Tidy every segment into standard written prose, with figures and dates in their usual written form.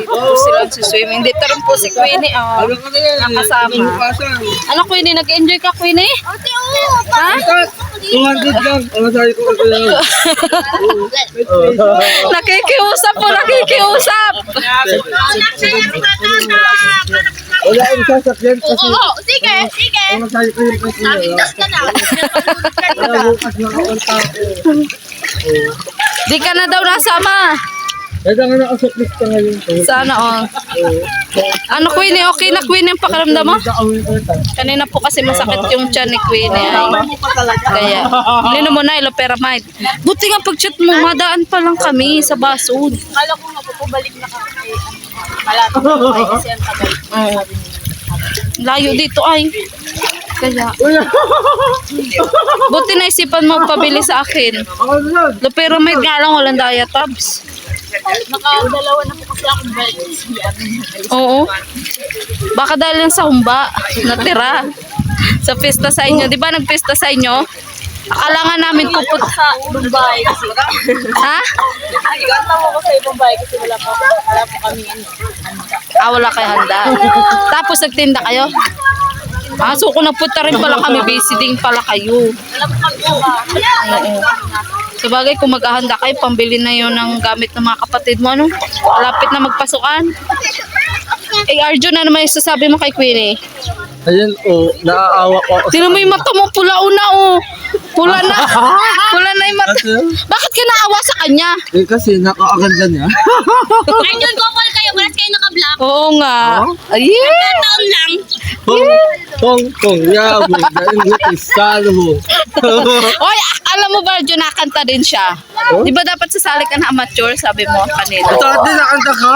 po sila sa swimming. Dito rin po si Queenie, nakasama. Ano, Queenie? Nag-enjoy ka, Queenie? Ha? 200 lang. Ano sabi ko ito lang? Nakikiusap po, nakikiusap. Wala yung sasakyan kasi. Oo, sige, sige. Ano sabi ko yung kasi. Sabitas ka na. Wala bukas makakanta ako. Di ka na daw nasama. Kaya nga nakasuklis ka ngayon. Sana, Ano, Queenie? Okay na, Queenie, ang pakiramdam mo? Kanina po kasi masakit yung tiyan ni Queenie. Kaya, nino mo na, iloperamide. Buti nga pag-chat mo, madaan pa lang kami sa basod. Kala ko mapupubalik na kami. Malapit na kayo kasi ang tagal. Layo dito ay. Kaya, buti na isipan mo pabili sa akin. Loperamide nga lang, walang diatabs. Nakadalawa na po kasi akong bike. Oo. Baka dahil lang sa humba, natira. Sa pista sa inyo. Di ba nagpista sa inyo? Akala nga namin kupot. Sa Bombay kasi. Ha? Nagkanta mo ko sa Bombay kasi wala po kami. Wala kayo handa. Tapos nagtinda kayo? So kung nagpunta rin pala kami, busy din pala kayo. Wala po kami sa Oo. Sabagay, kung maghahanda kayo, pambili na yun ng gamit ng mga kapatid mo, ano? Malapit na magpasukan. Arjun, ano naman yung sasabi mo kay Queenie? Ayan, naaawa ko ako. Tingnan mo yung mata mo, pula-o na, Pula na. Pula na yung mata. Bakit ka naawa sa kanya? Kasi nakaaganda niya. Arjun, gopal kayo. Balas kayo naka-block. Oo nga. Yeah. Taon lang. Tong, yabo. Dahil ito, salvo. Oy, alam mo ba, Arjun, nakanta din siya. Di ba dapat sasali ka na amateur, sabi mo kanina? Ito, ate, nakanta ka?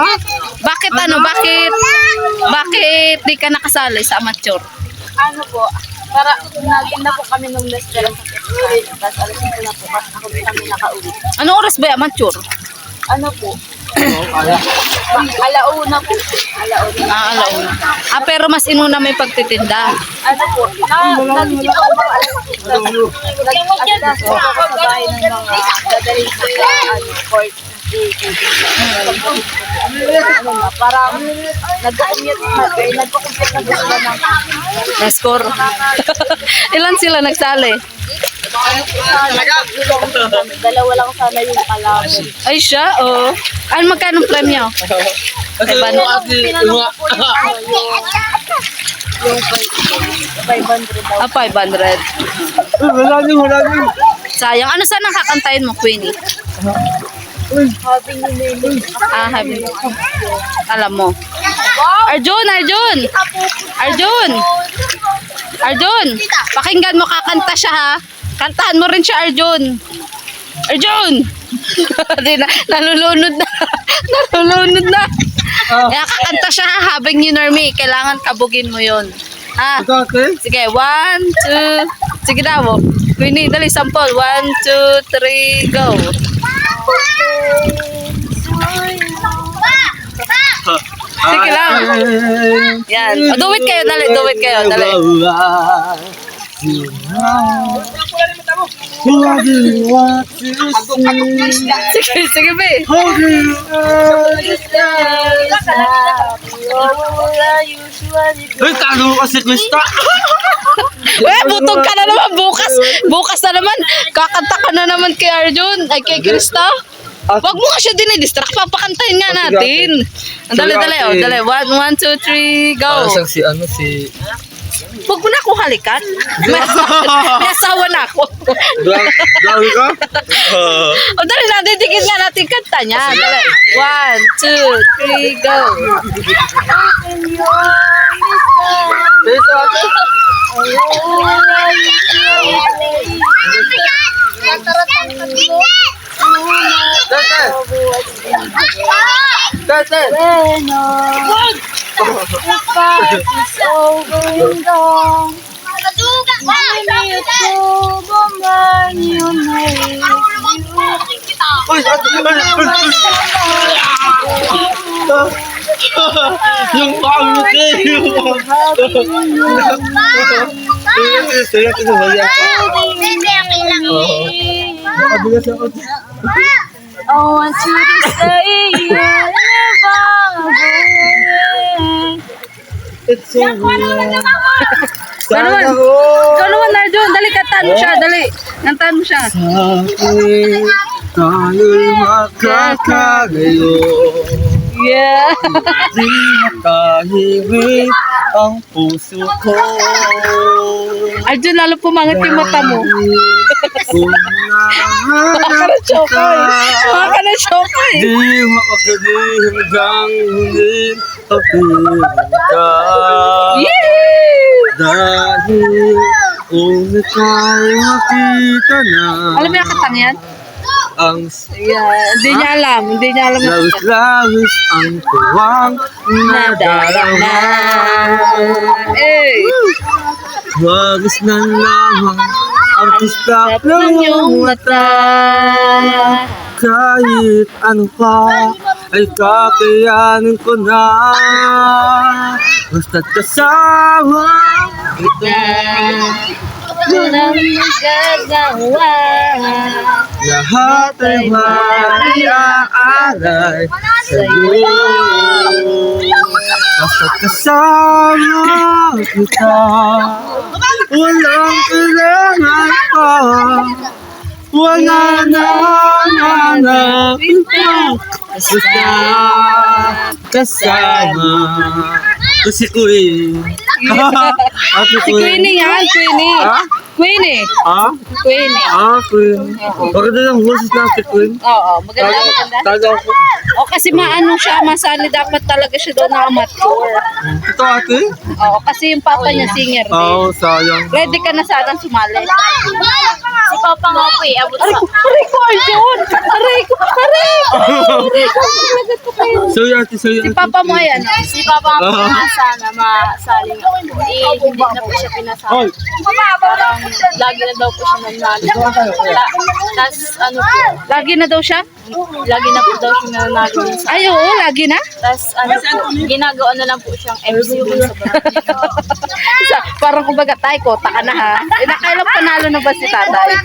Bakit di ka nakasali sa amateur? Ano po? Para naging na po kami nung last dala sa festival. Tapos alas ko na po. Ako kami nakauwi. Anong oras ba yung amateur? Ano po? Alauna po. Alauna. Alauna. Pero mas inuna may pagtitinda. Ano po? Nagiging ako mga alas. Nag-alas po ako sa bahay ng mga dadaling sa court. Parang nagko-compute na sila ng Na-score. Ilan sila nagsali? dalawa lang sana yung kalaban. Ay siya, Ano magkano premyo? Kasi Ay, Pinanong po yung 500 daw. 500. wala din. Sayang. Ano saan nakakantayin mo, Queenie? Happy New Year. Habi. Alam mo. Arjun! Pakinggan mo, kakanta siya, ha? Kantahan mo rin siya, Arjun! Nalulunod na. Kaya kakanta siya, ha? Habang you know me, kailangan kabugin mo yun. Ha? Ito, ate? Sige, 1, 2. Sige daw. Queenie, dali, sample. 1, 2, 3, go. Sige lang. Yan. Do it kayo, dali. Sige, be. Uy, kano mo kasi Krista? Butog ka na naman. Bukas na naman. Kakanta ka na naman kay Arjun. Ay, kay Krista. Wag mo nga siya dinidistract. Papakantahin nga natin. Dali. 1, 2, 3, go. Si... Huwag mo na akong halikan. May asawa na ako. Dami ka? Dali na, didikit nga natin kanta niya. Dali. 1, 2, 3, go. Dito, ate. Tete! Yung pangiti! I want you to stay here. it's so real. Ano Sana man? all Ikaw naman, Narjon. Dali, kantahan mo siya. Dali. Kantahan mo siya. sa akin tayo'y makakagayo. Yeah. Di matahimik ang puso ko. Arjun, lalo pumangit yung mata mo. Kung Baka na chokoy. Baka na chokoy. di makakadihim hanggang huli papiling ka. Yee! Dahil kung ika'y makita na Alam mo yung katang yan? ang Yeah. Hindi niya alam. Hindi niya alam. lawis-lawis ang tuwang nadarama. Eh. Wagis na lamang ang pistap ng iyong mata. Kahit ano pa ay kakayanin ko na. Basta't kasama kita. Walang magagawa. Lahat ay maiaalay sa'yo. Basta't kasama kita. Walang kailangan pa. Wala na hanapin pa. Basta kasama. Kasi Queen. Ate Si Queenie yan. Queenie. Ha? Queenie. Ha? Queenie. Queen. Maganda yung boses natin, Queen. Oo. Maganda. Maganda. Taga ko. O kasi maano siya. Masali dapat talaga siya doon na amateur. Ito ate? Oo. Kasi yung papa niya singer din. Oo, sayang. Ready ka na sana sumali. Si Papa nga po eh, abot sa... Aray ko, Arjun! Aray ko! Aray ko! Aray ko! Lagat ko kayo. Sorry ate, sorry Si ate. Papa mo yan. Si Papa nga po nga sana masali nga po. Eh, hindi na po siya pinasali. Parang lagi na daw po siya nanalo. Tapos ano po, Lagi na daw siya? lagi na po daw siya nanalo minsan. Ay, oo. Lagi na? Tapos ano po, ginagawa na lang po siyang MC dun sa barangay. Parang kumbaga, tay, kota ka na ha. Eh, nakailang panalo na ba si tatay?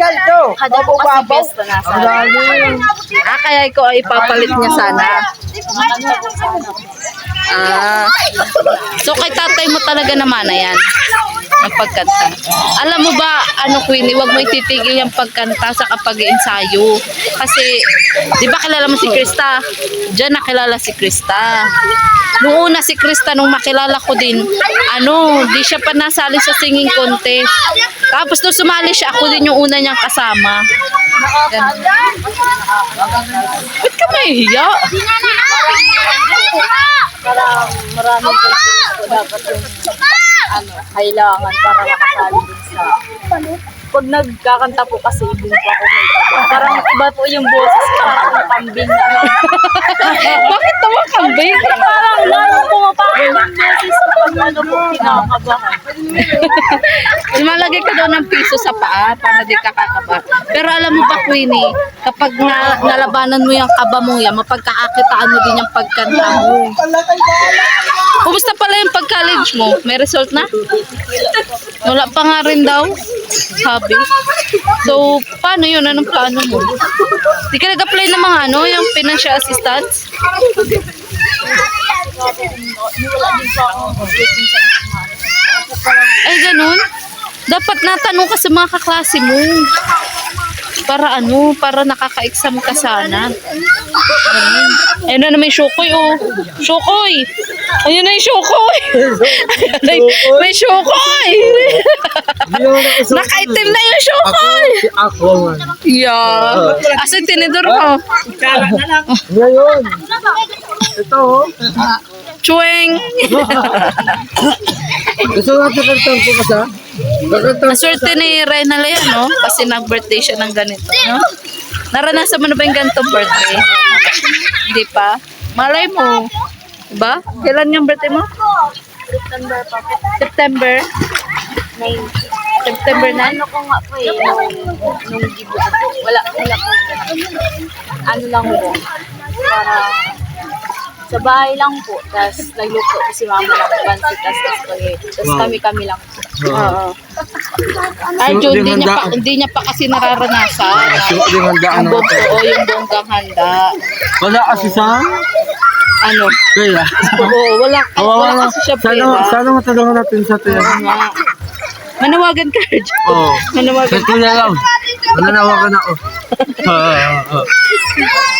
Kada po kasi best na nasali. Kaya ikaw ay ipapalit niya sana. Maganda po sana. So, kay tatay mo talaga naman na yan. Ang pagkanta. Alam mo ba, Queenie, wag mo ititigil yung pagkanta sa kapag-ensayo. Kasi, di ba kilala mo si Krista? Diyan nakilala si Krista. Nung una si Krista, nung makilala ko din, di siya pa nasali sa singing contest. Tapos nung sumali siya, ako din yung una niyang kasama. Ganun. Ba't ka mahihiya? Parang maraming persons po dapat yung kailangan para makasali din sa... Pag nagkakanta po kasi ibig po ako may iba. Parang iba po yung boses, parang kambing na. Bakit naman kambing? Parang lalong pumapakit yung boses pag po kinakabahan. Malagay ka daw ng piso sa paa para di ka kakaba. Pero alam mo ba, Queenie, kapag nalabanan mo yung kaba mo yan, mapagkakakitaan mo din yung pagkanta mo. Kumusta pala yung pag-college mo? May result na? Wala pa nga rin daw. Sabi. So, paano yun? Anong plano mo? Di ka nag-apply ng mga yung financial assistance? Wala din po ako mag-waiting sa Ay, ganun? Dapat natanong ka sa mga kaklase mo. Para para nakaka-exam ka sana. Ganun. Ayun na naman yung Shukoy, oh. Shukoy! Ayun na yung Shukoy! May Shukoy! Nakaitim na yung Shukoy! Ako man. Yeah. Asa yung tinidor mo? Ngayon. Ito oh. Chueng! Gusto natin kantang po kasi. Naswerte ni Reynal yan, no? Kasi nag-birthday siya ng ganito, no? Naranasan mo na ba yung ganitong birthday? Hindi pa? Malay mo. Diba? Kailan yung birthday mo? September pa po. September? 9. September 9? Ano ko nga po eh, nung gibo ko po. Wala po. Ano lang po. Parang sa bahay lang po. Tapos nagluto si mama lang. Pansit, tapos spaghetti. Tapos kami lang po. Oo. Arjo, hindi niya pa kasi nararanasan. Suot din handaan Ang yung bonggang handa. Wala kasi sa... Ano? Kaya. Oo, wala kasi siya pera. Sana matulungan natin sa tiyan. Nga. Manawagan ka, Arjo. Oo. Manawagan. Ito na lang. Mananawagan ako.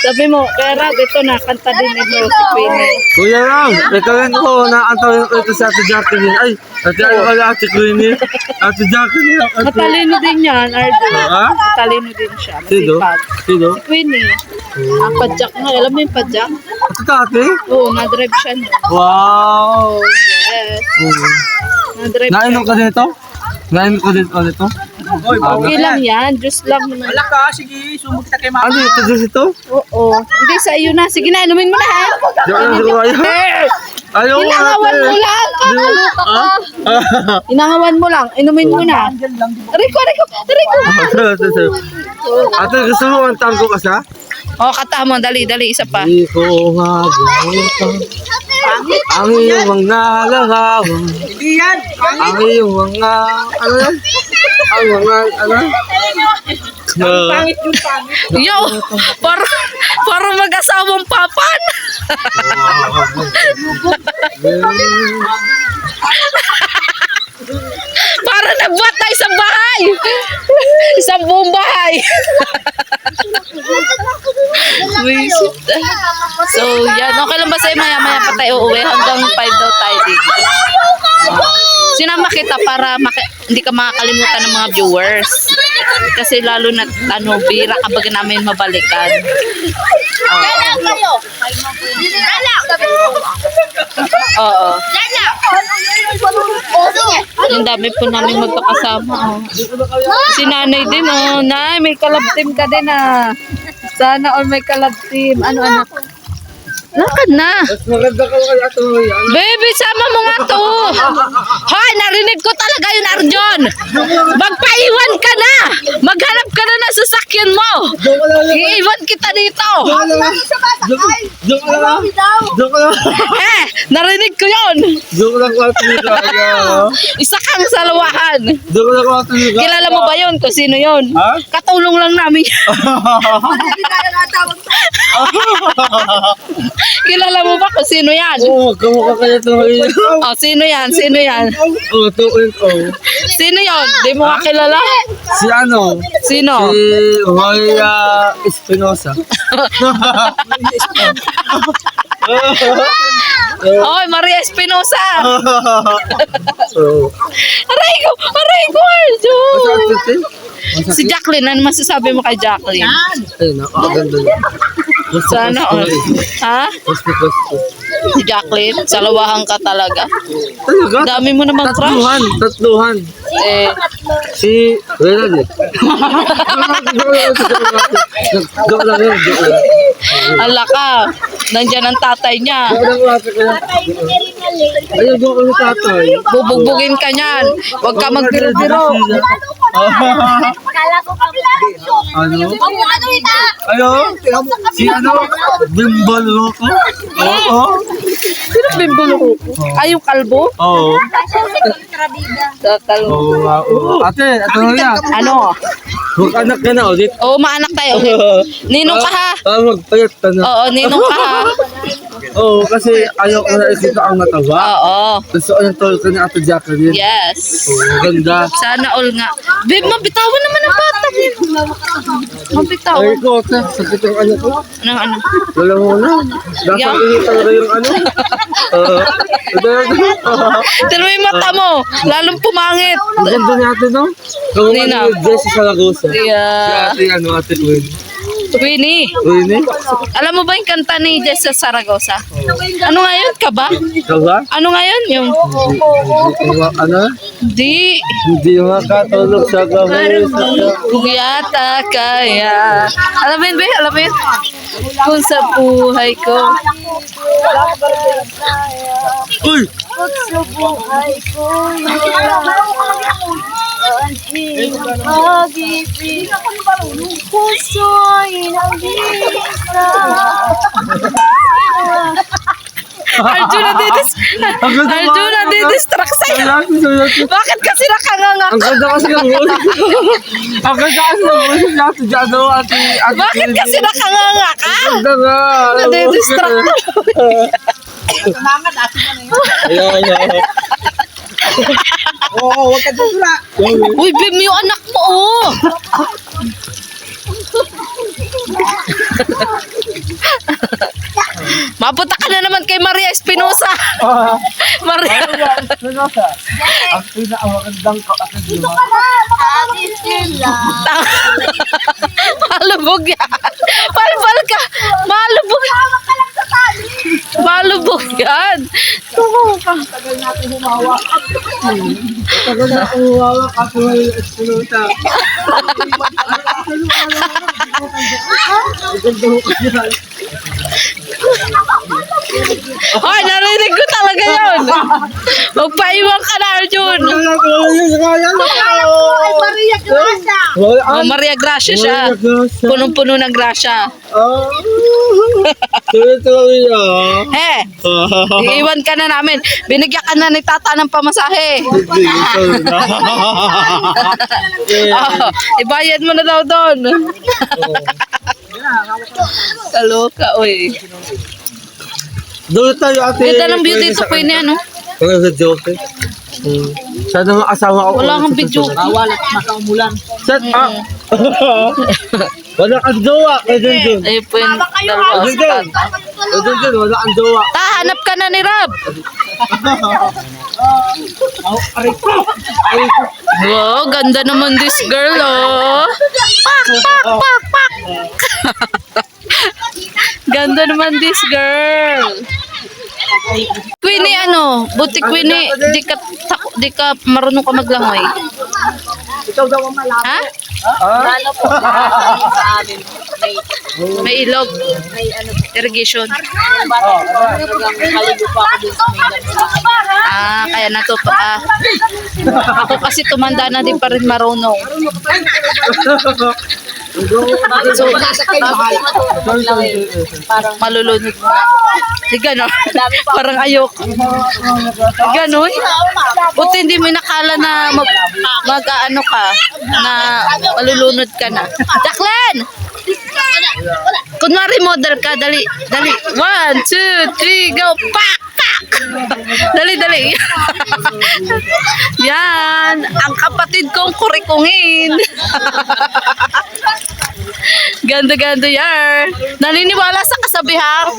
Sabi mo, kaya Rab, ito na, kanta din ito si Queenie. Kuya Ram, ito rin ko, naantawin ko ito sa Ate Jacqueline. Ay, Ate ano pala, Ate Queenie. Ate Jacqueline. Matalino din yan, Arjo. Ha? Matalino din siya. Sino? Masipag. Sino? Si Queenie. Ang padjak nga. Alam mo yung padjak? Ate Tate? Oo, na-drive siya. No? Wow! Yes. Na-drive siya. Nainom ka dito? Nainom ka dito? Okay lang yan. Juice lang naman. Wala ka, sige, sumog kita kay mama. Ano ito dito ito? Oo. Hindi, sa iyo na. Sige na, inumin mo na, ha? Diyan lang ko ayaw. Ayaw mo Inangawan mo lang. Kakaluka ka. Inangawan mo lang. Inumin mo na. Rico. Ate, gusto mo ang tango ka sa? Oh, kata mo. Dali. Isa pa. Di ko mabutan ang iyong mga larawan. Hindi yan. Ang iyong mga... Ano yan? Ang mga... Ano? Pangit yung pangit. Yo! Para mag-asawang papan. Para nagbuhat tayo sa bahay. Isang buong bahay. Wisit. So, yan. Okay lang ba sa'yo? Maya-maya pa tayo uuwi. Hanggang 5 daw tayo dito. Sinama kita para hindi ka makakalimutan ng mga viewers. Kasi lalo na bira kapag namin mabalikan. Oo. Ang dami po namin magkakasama. Si nanay din, Nay, may kalab team ka din, Sana all may kalab team. Ano, anak? Lakad na. Mas maganda ka kay Ate Maria. Baby, sama mo nga to. Hoy, narinig ko talaga yun, Arjon. Magpaiwan ka na. Maghanap ka na ng sasakyan mo. Iiwan kita dito. Joke lang. Narinig ko yun. Joke lang ko Ate Maria. Isa kang salawahan. Joke lang ko Ate Maria. Kilala mo ba yun kung sino yun? Ha? Katulong lang namin. Kilala mo ba kung sino yan? Oo, kamukha kaya Ate Maria. Oh, sino yan? Oo, 2.0. Sino yun? Di mo kakilala? Si ano? Sino? Si Maria Espinosa. Oy, Maria Espinosa. Oo. Aray ko, Arjo. Masakit siya? Si Jacqueline, ano masasabi mo kay Jacqueline? Ayun, napakaganda niya. Sana all. Ha? Gusto. Si Jacqueline, salawahan ka talaga. Talaga? Dami mo namang crush. Tatluhan. Eh, Si Renal eh. Joke lang yun. ala ka. Nandiyan ang tatay niya. Ayun, joke lang yung tatay. Bubugbugin ka niyan. Huwag ka magbiro-biro. Kala ko Ano? ano ita? Ayo, si ano? Bimbal ko. Oo. Sino bimbolo ko? Ay, yung kalbo? Oo. Sa kalbo. Oo. Ate, ano yan? Ano? Kung anak ka na ulit. Oo, maanak tayo. Ninong ka ha? Magpayat ka na. Oo, ninong ka ha? Oo, kasi ayaw ko na isip ang mataba. Oo. Gusto ko yung tol ka ni Ate Jacqueline. Yes. Oo, ganda. Sana all nga. Babe, mabitawan naman ang bata. Ay Mabitawan. ko, sakit yung ano ko. Ano? Wala mo na. Dapat Yeah. ini talaga yung ano. Tignan mo yung mata mo. Lalong pumangit. Ang ganda ni ate, no? Kung Nina. ano yung Jessie Saragosa. Si Yeah. ate, Ate Queen. Winnie. Queenie? Alam mo ba yung kanta ni Jessa Saragosa? Ano nga yun? Kaba? Ikaw ba? Ano nga yun? Yung... Ano? Di. Hindi makatulog sa gabi. Yata kaya. Alam mo yun, be? Alam mo yun? Kung sa buhay ko. Uy! sa buhay ko pag-ibig puso'y nag-iisa Arjuna didistract sa'yo. Bakit kasi nakanganga Ang ka? ganda kasi ng boses. Ang ganda kasi ng boses ni Ate Jado, Ate Bakit kasi nakanganga ka? Ang ganda nga. Nadidistract ka. Ayan. Oo, huwag ka dudula. Uy, Bim, yung anak mo, oh. Mapunta ka na naman kay Maria Espinosa. Maria. Ang pinakamagandang kapatid mo. Malubog yan. Palpal ka. Malubog. Malubog yan. Tumawa ka. Tagal na akong humawak kasi may Espinosa. Ay, narinig ko talaga yun. Magpaiwan ka na, Arjun. Oh, Maria Gracia siya. Punong-puno ng grasya. Eh, iiwan ka na namin. Binigyan ka na ni tata ng pamasahe. Oh, ibayad mo na daw doon. Kaloka, oy. Doon tayo, Ate. Ganda ng view dito, Queen, ano? Ang video, okay. Sana makasama ko. Wala kang video. Bawal at makaumulan. Shut up! Wala kang jowa, kay Junjun. Ayun po yung dalawa. Junjun! Kay Junjun, wala kang jowa. Hanap ka na ni Rob. Wow, ganda naman this girl, oh. Pak, pak, pak, pak. Ganda naman this girl. Queenie, ano? Buti Queenie, di ka marunong ka maglangoy. Ikaw daw ang malapit. Ha? Lalo po, sa amin, May ilog. may ano, Irrigation. yung bata ko, talagang maligo pa ako dun sa may dam. Ah, kaya natuto. Ako kasi tumanda na din pa rin marunong. So, parang Malulunod mo. Di ganon. Parang ayok. Di ganon. Buti hindi mo nakala na mag-ano ka, na malulunod ka na. Jacqueline! Kunwari model ka, dali, dali. 1, 2, 3, go! Pak! Pak! Dali, dali. Yan. Ang kapatid kong kurikungin. Ganda-ganda yan. Naniniwala sa kasabihang?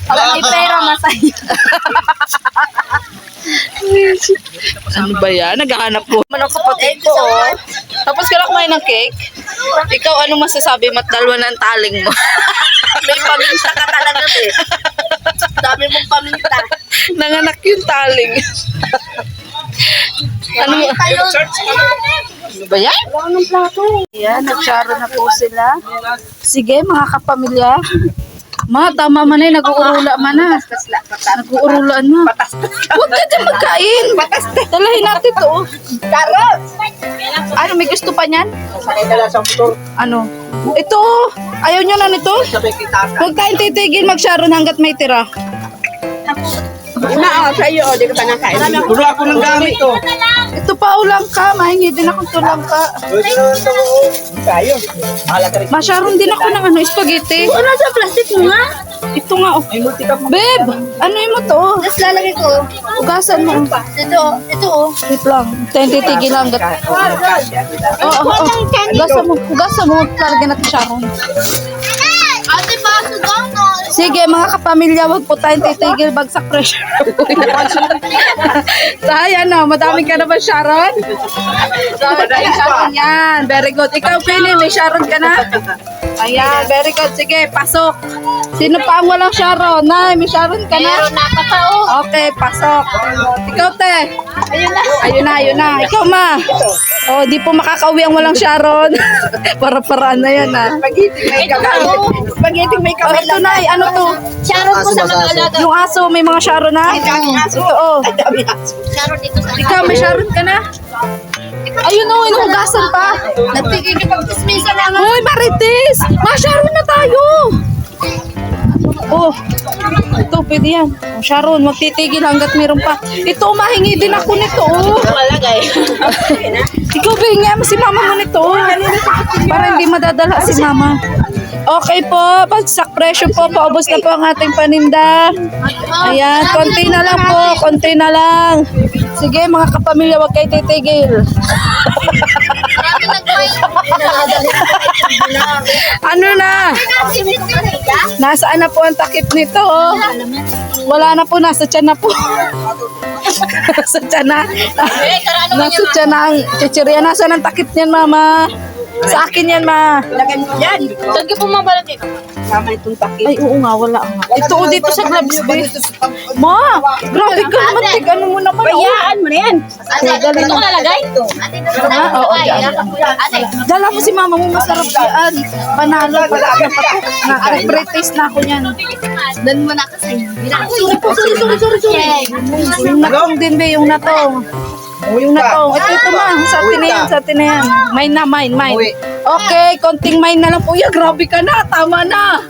Alam ni pera masaya. Ano ba yan? Naghahanap ko. Ano kapatid ko, oh. Tapos ka lang kumain ng cake? Ikaw, anong masasabi mo at dalawa ng taling mo? May paminta ka talaga eh. Dami mong paminta. Nanganak yung taling. Ano ba yan? Yan, nagsyaro na po sila. Sige, mga kapamilya. Ma, tama man eh, nag-uurula man na. Nag-uurulaan na. Huwag ka dyan magkain. Dalahin natin to. Ano, may gusto pa niyan? Sakay ka lang sa motor. Ano? Ito, ayaw nyo na nito? Sabay kita ka. Huwag tayong titigil magsyaron hanggat may tira. Una, sa iyo, di ka pa nakain. Puro ako ng gamit to. Ito pa ulang ka, mahingi din akong tulang ka. Tayo. Bahala ka rin. Masyaron din ako ng ano, spaghetti. Ano sa plastic mo nga? Ito nga, oh. May multi ka mo. Babe, ano mo to? Tapos lalagay ko. Ugasan mo. Ito oh. Wait lang. Tayo titigil lang. Oo. Ugasan mo. Talagyan natin Sharon. Ate, baso daw no. Sige, mga kapamilya, wag po tayong titigil. Bagsak pressure. Tayo, ano, madami ka na ba, Sharon? Madami ka Sharon, yan. Very good. Ikaw, Penny, may Sharon ka na? Ayan, very good. Sige, pasok. Sino pa ang walang Sharon? Nay, may Sharon ka na? Meron na katao. Okay, pasok. Ikaw, te. Ayun na. Ayun na. Ikaw, ma. Oh, di po makakauwi ang walang Sharon. Para-paraan na yan, ha. Spaghetti may Oh, ito na, ano to? Sharon ko sa mga alaga. Yung aso, may mga Sharon na? Ito, oh. Sharon dito sa Ikaw, may Sharon ka na? Ayun, oh, inuugasan pa. Nagtigil pag-dismisa na nga. Hoy, Marites! Ma-Sharon na tayo! Oh, ito, pwede yan. Oh, Sharon, magtitigil hanggat meron pa. Ito, mahingi din ako nito. Oh. Malagay. Ikaw, hingi mo si mama mo nito. Para hindi madadala si mama. Okay po, bagsak presyo po. Paubos na po ang ating paninda. Ayan, konti na lang po. Konti na lang. Sige, mga kapamilya, huwag kayo titigil. Ano na? Nasaan na po ang takip nito? Oh? Wala na po, nasa tiyan na po. Nasa tiyan na. Nasa tiyan na ang chichirya. Nasaan ang takip niyan, mama? Sa akin yan, ma. Lagay mo yan. Saan ka pumabalot dito? Tama itong takip. Ay, oo nga, wala nga. Ito, oh, dito sa gloves, be. Ma, grabe ka naman. Tig, ano mo naman, oh. Bayaan mo na yan. Ito ko nalagay? Ha? Oo, dyan. Dala mo si mama mo, masarap yan. Panalo, na-pre-taste na ako niyan. Doon mo na kasi. Yung natong din, be, yung natong. Yung natong. Ito, ma. Sa atin na yan, sa atin na yan. Mine na, mine. Okay, konting mine na lang po. Ya, grabe ka na. Tama na.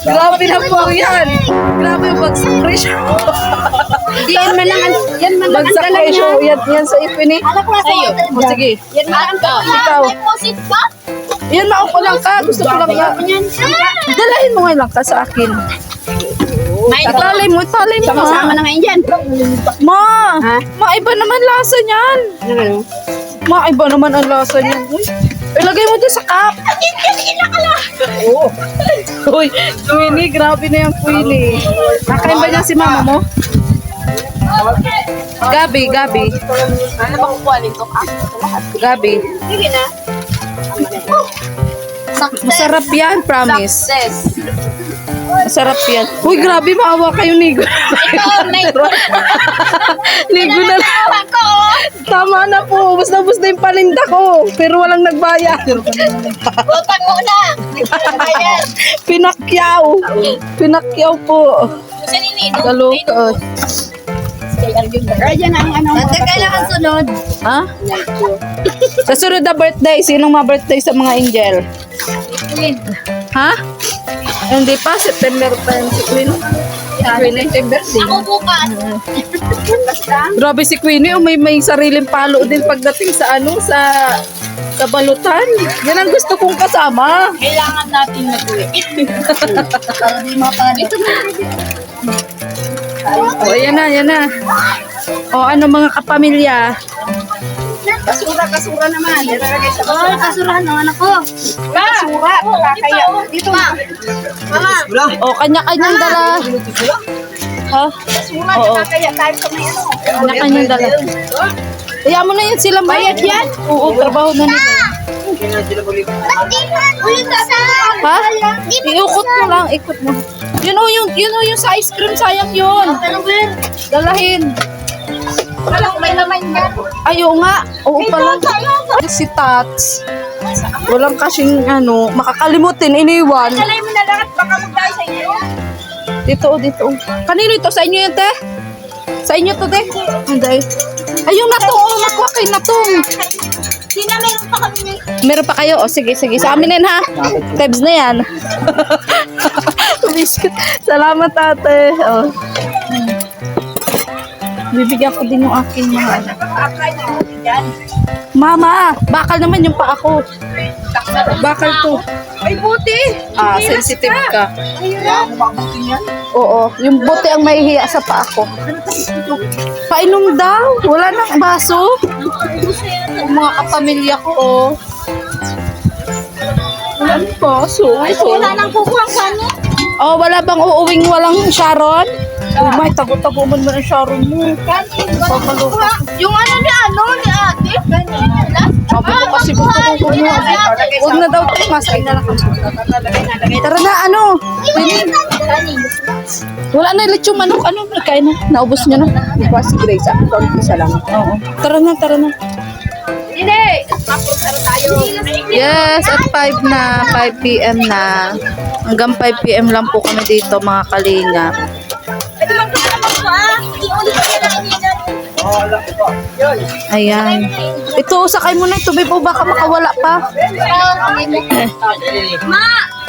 Grabe na po yan. Grabe yung bagsak presyo. Yan man lang. Yan man lang. Bagsak presyo. Yan sa ipini. Sa'yo. O, sige. Yan man lang. Ikaw. Yan, maupo lang ka. Gusto ko lang ka. Dalahin mo nga lang ka sa akin. Italay mo, Sama na ngayon dyan. Ma, maiba naman lasa niyan. Maiba naman ang lasa niyan. Uy, ilagay mo doon sa cup. Uy, Queenie, grabe na yung Queenie. Nakain ba niya si mama mo? Gabi. Ano ba kukuha nito? Gabi. Sige na. Masarap yan, promise. Success. Masarap yan. Uy, grabe, maawa kayo, Nigo. Ito, Nigo na lang. Tama na po. Ubus na yung paninda ko. Pero walang nagbayad. Utang mo na. Ayan. Pinakyaw po. Gusto ni Nino. Kalukot. Ayan ang ano. Ate, kailangan sunod. Ha? Sa sunod na birthday, sinong ma-birthday sa mga angel? Ha? Hindi pa, September pa yung si Queen. Queen yung birthday. Ako bukas. Grabe si Queenie, oh, may sariling palo din pagdating sa sa balutan. Yan ang gusto kong kasama. Kailangan natin mag-uwi. Para di mapalit. O, ayan na. O, ano mga kapamilya? Kasura naman. Ilalagay sa bawal. Kasura naman ako. Kasura. Kaya dito. Mama. O, kanya-kanyang dala. Ha? Kasura. Oo. Kaya tayo sa may ano. Kanya-kanyang dala. Kaya mo na yan sila. Bayad yan? Oo, trabaho na nila. Ha? Iukot mo lang, ikot mo. Yun o yung sa ice cream, sayang yun. Dalahin. Walang may laman yan. Ayaw nga. Oo pala. Si Tats. Walang kasing makakalimutin, iniwan. Salay mo na lang at baka magdahil sa inyo. Dito. Kanino ito? Sa inyo yun, te? Sa inyo to, te? Hindi. Ay, yung natong. Makuha kayo natong. Sina, meron pa kami. Meron pa kayo? O, sige. Sa amin yan, ha? Tebs na yan. Salamat, ate. O. Bibigyan ko din yung aking mga. Mama, bakal naman yung paa ko. Bakal to. Ay, buti. Sensitive ka. Oo, yung buti ang mahihiya sa paa ko. Painom daw. Wala nang baso. Yung mga kapamilya ko, oh. Wala nang baso. Wala nang kukuha ang kano. Oh, wala bang uuwing walang Sharon? Oh, may tago-tago man ang Sharon mo. Papaluka. Yung ano ni ate. Sabi ko kasi gusto ko kumuha. Huwag na daw ito. Masay na lang. Tara na, Wala na lechong manok. Nagkain na. Naubos niya na. Diba si Grace? Ako isa lang. Oo. Tara na. Hindi. Tapos tayo. Yes, at 5 na. 5 p.m. na. Hanggang 5 p.m. lang po kami dito, mga kalinga. Pwede lang ka naman ba? Hindi ulit ka na ininan. Ayan. Ito, sakay mo na ito. Babe, baka makawala pa. Ma!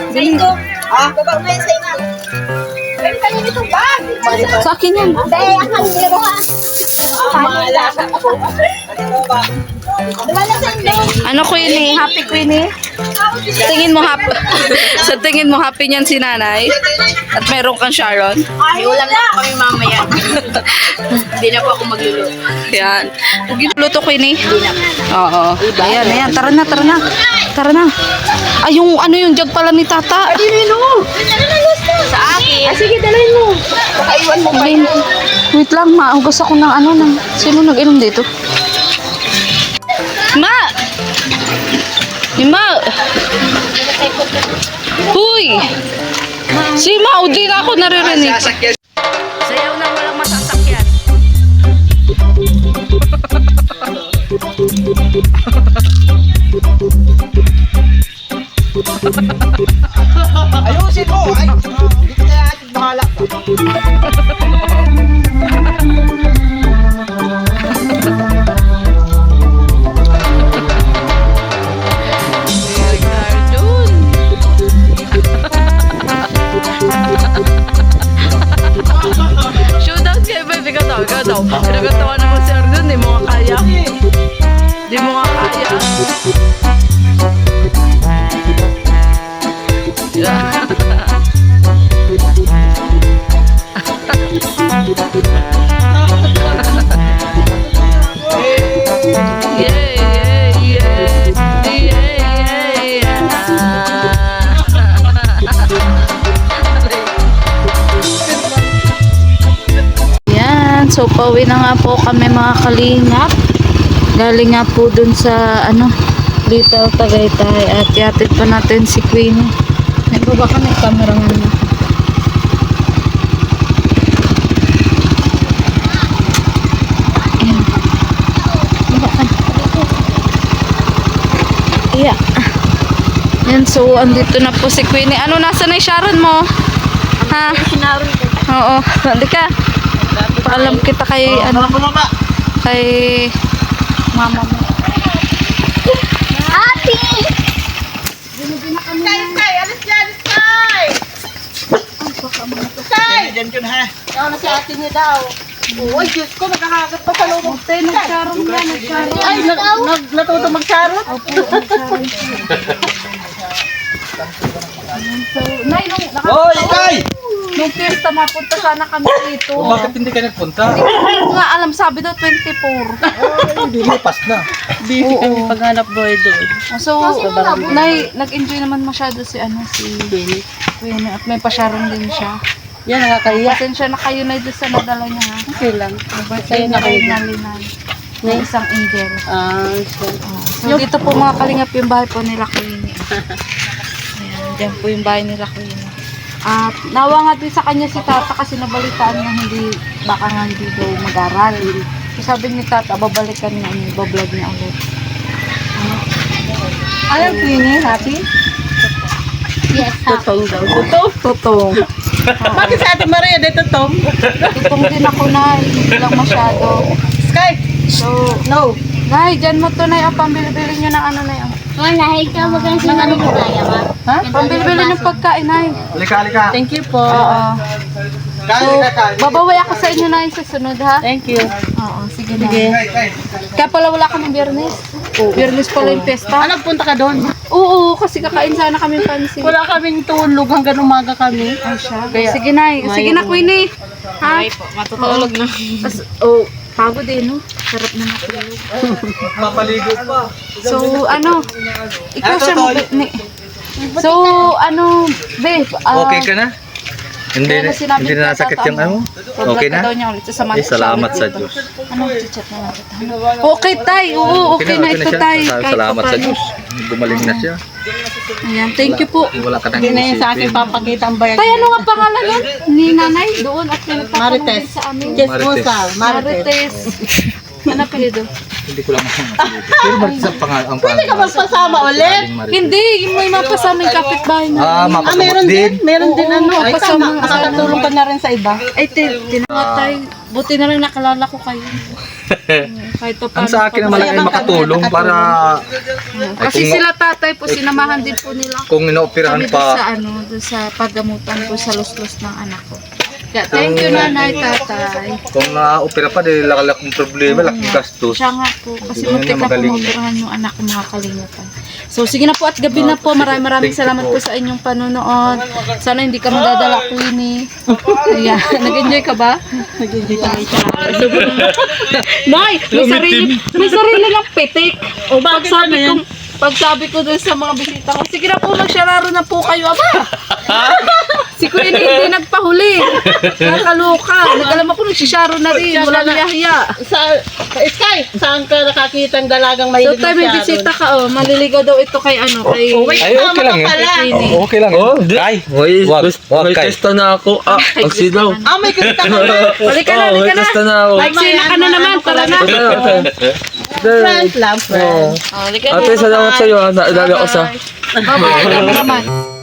Bili. Baba mo yan sa ina. Pero kayo nitong bag. Sa akin yan. Dahil ang kalero ha. Mahalaka ako. Diba na sa inyo? Ano Queenie? Happy Queenie? Tingin mo happy. Sa tingin mo happy niyan si nanay? At meron kang Sharon? May ulam na po kami mamaya. Hindi na po ako magluluto. Yan. Huwag yung luto Queenie? Oo. Ayan, ayan. Tara na, tara na. Tara na. Ay, yung ano yung jug pala ni tata. Sa akin. Sige, dalhin mo. Baka iwan mo. Ay, wait lang, maugas ako ng ano. Sino nag-inom dito? Ma! Ma! Huy! Si Ma, di na ako naririnig. Sayaw na walang masasakyan. Ayusin mo! Ay! Hindi ka kaya ating bahala ka. Showdown kayo, baby. Ikaw daw, ikaw daw. Pinagatawa naman si Ardun, di mo nga kaya. Di mo nga kaya. Yeah, yeah, yeah. Yeah, yeah. Yan, so pauwi na nga po kami mga kalingap. Galing nga po dun sa ano, Little Tagaytay at yatid pa natin si Queenie. Nagbaba ka ng camera nga na. Ayan. Baba ka. Yeah. Yan, so andito na po si Queenie. Ano, nasa na yung Sharon mo? Ha? Sinaron ko. Oo, hindi ka. Paalam kita kay, ano, kay mama mo. Ate! Diyan yun ha. Ano si ate niya daw? Uy, Diyos ko, nakakagat pa sa loob. Nagkaroon yan, nagkaroon. Ay, natuto mag-charot? So, Nay, Hoy, Tay! nung piyesta, mapunta sana kami dito. Bakit hindi ka nagpunta? Hindi ko nga alam, sabi daw 24. Ay, hindi lipas na. Oo. Paghanap boy doon. So, Nay, nag-enjoy naman masyado si, ano, si Queenie. At may pasyaron din siya. Yan, nakakaya. Pasensya na kayo na doon sa nadala niya, ha? Okay lang. Birthday na kayo nalinan. Ng isang angel. So, So, dito po mga kalingap yung bahay po nila Queenie. Ayan, dyan po yung bahay nila Queenie. At nawa nga din sa kanya si Tata kasi nabalitaan na baka nga hindi daw mag-aral. So, sabi ni Tata, babalikan niya, bablog niya ulit. alam Queenie, happy? Yes, Tutong daw. Totoo. Bakit sa Ate Maria dito, Tom? Tutong din ako na, hindi lang masyado. Sky! So, No. Nay, dyan mo to na yung pambili-bili nyo ng ano na yun. Wala, ikaw maganda sinabi ko kaya ba? Ha? Pambili-bili ng pagkain, Nay. Halika. Thank you po. Oo. Kaya. Babaway ako sa inyo na yung susunod, ha? Thank you. Oo, sige na. Sige. Kaya pala wala kami biyernes. Biyernes pala yung pesta. Ano, punta ka doon? Oo, kasi kakain sana kami pansin. Wala kaming tulog hanggang umaga kami. Ay siya. Kaya- Sige na, sige na Queenie. Ha? Matutulog na. Tas, oh, pagod din, no? Sarap na matulog. Papaligo pa. So, ano? Ikaw Eto, siya Tol. So, ano, babe? Okay ka na? Hindi, kaya sinabi hindi ko na nasakit tata, yung ano? Pag-vlog Okay ka na? daw niya ulit. Sasamahan Eh, ko siya salamat ulit sa dito. Diyos. Ano, chat na natin. Okay, tay. Oo, okay na ito, siya. tay. Kahit Salamat pa sa paano. Diyos. Gumaling na siya. Ayan, thank you po. Wala ka nang Hindi na yun sa akin isipin. papakita ang bayag. Tay, ano nga pangalan nun? Ni nanay, doon at pinagtatanong Marites. din sa amin. Chismosa. Marites. Marites. Ano apelido? Hindi ko lang masasabi. Pero ba't sa pangalan ang Pwede ka magpasama ulit? Hindi, yung may mapasama yung kapitbahay na. Ah, mapasabot meron din. Meron din ano. Ay, kasama tama. nga sa Nakakatulong ka na rin sa iba. Ay, tinamatay. Buti na lang nakalala ko kayo. Kahit pa Ang sa akin naman ay makatulong para Kasi sila tatay po, sinamahan din po nila kung inooperahan kami doon sa pa. doon sa paggamutan po sa luslos ng anak ko. Kaya thank you nanay, tatay. Kung na-opera pa, dahil laking problema, laking gastos. Siya nga po, kasi Hindi muntik na na po magaling. maoperahan yung anak ko, makakalimutan. So sige na po at gabi na po. Maraming salamat po sa inyong panonood. Sana hindi ka madadala, Queenie. Ayan, nag-enjoy ka ba? Nag-enjoy tayo. Nay, may sarili lang pitik. O pagsabi ko dun sa mga bisita ko, sige na po, magsararo na po kayo, aba. Si Queenie hindi nagpahuli. Nakaloka. Nag-alam ako, nagsisaro na rin. Wala na yahiya. Sky, saan ka nakakita ng dalagang So mahilig tayo may bisita ka, oh. Maliligaw daw ito kay kay... Ay, okay lang yun. Okay lang Oh, yun. di. Ay, May wag kay. testa na ako. Ang sidaw. may kita ka na. Halika na, May halika na. testa na ako. Magsina ka na naman, tara na. Friends lang, friends. Oh, halika na. Ate, salamat sa'yo. Naalala ko sa... Bye-bye, cameraman.